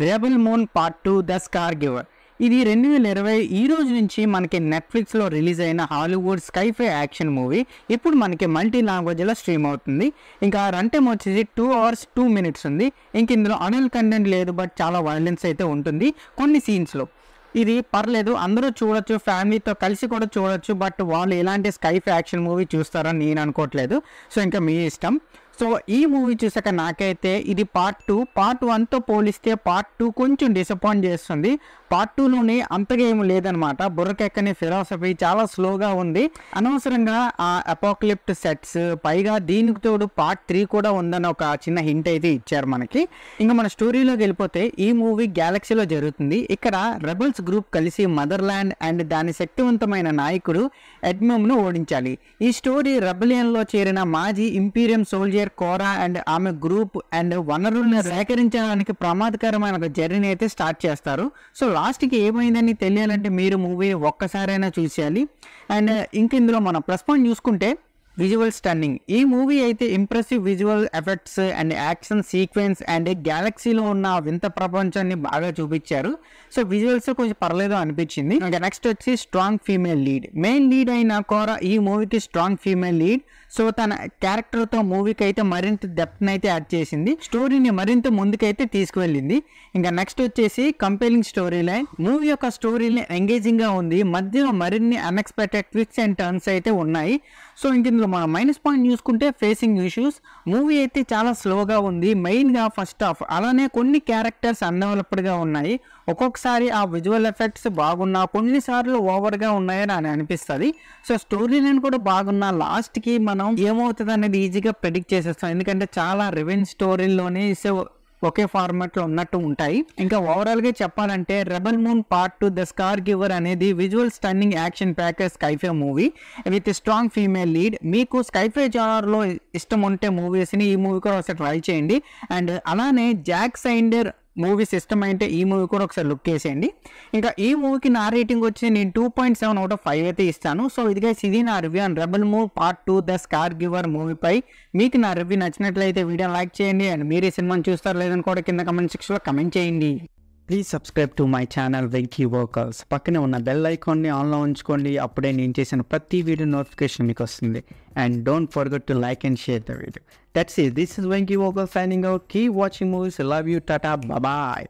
Rebel moon part 2 the scargiver. ఇది 2020 ఈ రోజు నుంచి మనకి నెట్ఫ్లిక్స్లో రిలీజ్ అయిన హాలీవుడ్ స్కైఫై యాక్షన్ మూవీ. ఇప్పుడు మనకి మల్టీ లాంగ్వేజ్లో స్ట్రీమ్ అవుతుంది. ఇంకా రన్ టైం వచ్చేసి 2 hours 2 minutes ఉంది. ఇంక ఇందులో అడల్ట్ కంటెంట్ లేదు, బట్ చాలా వైలెన్స్ అయితే ఉంటుంది కొన్ని సీన్స్లో. ఇది పర్లేదు, అందరూ చూడొచ్చు, ఫ్యామిలీతో కలిసి కూడా చూడొచ్చు. బట్ వాళ్ళు ఎలాంటి స్కైఫై యాక్షన్ మూవీ చూస్తారని నేను అనుకోవట్లేదు. సో ఇంకా మీ ఇష్టం. సో ఈ మూవీ చూసాక నాకైతే ఇది పార్ట్ 2 పార్ట్ 1తో పోలిస్తే పార్ట్ 2 కొంచెం డిసప్పాయింట్ చేస్తుంది. పార్ట్ 2లోనే అంతగా ఏమి లేదనమాట. బుర్రకెక్కని ఫిలాసఫీ చాలా స్లోగా ఉంది. అనవసరంగా ఆ అపోకలిప్ట్ సెట్స్, పైగా దీనికి తోడు పార్ట్ 3 కూడా ఉందని ఒక చిన్న హింట్ అయితే ఇచ్చారు మనకి. ఇంకా మన స్టోరీలోకి వెళ్ళిపోతే ఈ మూవీ గ్యాలక్సీలో జరుగుతుంది. ఇక్కడ రెబల్స్ గ్రూప్ కలిసి మదర్లాండ్ అండ్ దాని శక్తివంతమైన నాయకుడు ఎడ్మమ్ను ఓడించాలి. ఈ స్టోరీ రెబలియన్లో చేరిన మాజీ ఇంపీరియం సోల్జర్ కోరా అండ్ ఆమె గ్రూప్ అండ్ వనరులను సేకరించడానికి ప్రమాదకరమైన ఒక జర్నీ అయితే స్టార్ట్ చేస్తారు. సో లాస్ట్కి ఏమైందని తెలియాలంటే మీరు మూవీని ఒక్కసారైనా చూసేయాలి. అండ్ ఇంక ఇందులో మనం ప్లస్ పాయింట్ చూసుకుంటే విజువల్ స్టన్నింగ్. ఈ మూవీ అయితే impressive visual effects and action sequence and గ్యాలక్సీలో ఉన్న వింత ప్రపంచాన్ని బాగా చూపించారు. సో విజువల్స్ కొంచెం పర్లేదు అనిపించింది. ఇంకా నెక్స్ట్ వచ్చి strong female lead. Main lead అయిన కోరా ఈ మూవీకి స్ట్రాంగ్ ఫీమేల్ లీడ్. సో తన క్యారెక్టర్తో మూవీకి అయితే మరింత డెప్త్ అయితే యాడ్ చేసింది, స్టోరీని మరింత ముందుకైతే తీసుకువెళ్ళింది. ఇంకా నెక్స్ట్ వచ్చేసి కంపెలింగ్ స్టోరీ లైన్. మూవీ యొక్క స్టోరీ లైన్ ఎంగేజింగ్గా ఉంది, మధ్యలో మరిన్ని అన్ఎక్స్పెక్టెడ్ ట్విక్స్ అండ్ టర్న్స్ అయితే ఉన్నాయి. సో ఇంక ఇందులో మన మైనస్ పాయింట్ చూసుకుంటే ఫేసింగ్ ఇష్యూస్. మూవీ అయితే చాలా స్లోగా ఉంది, మెయిన్గా ఫస్ట్ హాఫ్. అలానే కొన్ని క్యారెక్టర్స్ అన్డెవలప్డ్గా ఉన్నాయి. ఒక్కొక్కసారి ఆ విజువల్ ఎఫెక్ట్స్ బాగున్నా, కొన్నిసార్లు ఓవర్గా ఉన్నాయని అని అనిపిస్తుంది. సో స్టోరీ లైన్ కూడా బాగున్నా లాస్ట్కి మనం ఏమవుతుంది అనేది ఈజీగా ప్రెడిక్ట్ చేసేస్తాం, ఎందుకంటే చాలా రివెంజ్ స్టోరీల్లోనే ఒకే ఫార్మాట్లో ఉన్నట్టు ఉంటాయి. ఇంకా ఓవరాల్గా చెప్పాలంటే Rebel moon part 2 the Scargiver అనేది visual stunning action package sci-fi movie with strong female lead. మీకు స్కైఫై జానర్లో ఇష్టం ఉంటే మూవీస్ని ఈ మూవీ కూడా ఒకసారి ట్రై చేయండి. అండ్ అలానే జాక్ సైండర్ మూవీ సిస్టమ్ అంటే ఈ మూవీ కూడా ఒకసారి లుక్ చేసేయండి. ఇంకా ఈ మూవీకి నా రేటింగ్ వచ్చి నేను 2.7 out of 5 అయితే ఇస్తాను. సో ఇది నా review and Rebel moon part 2 the Scargiver మూవీపై. మీకు నా రివ్యూ నచ్చినట్లయితే వీడియోని లైక్ చేయండి. అండ్ మీరు ఈ సినిమాని చూస్తారో లేదని కూడా కింద కమెంట్ సెక్షన్లో కమెంట్ చేయండి. Please subscribe to my channel Venky workers. పక్కనే ఉన్న బెల్ ఐకాన్ని ఆన్లో ఉంచుకోండి, అప్పుడే నేను చేసిన ప్రతి వీడియో నోటిఫికేషన్ మీకు వస్తుంది. And don't forget to like and share the video. That's it. This is Venky Vogel signing out. Keep watching movies. Love you. Tata. Bye-bye.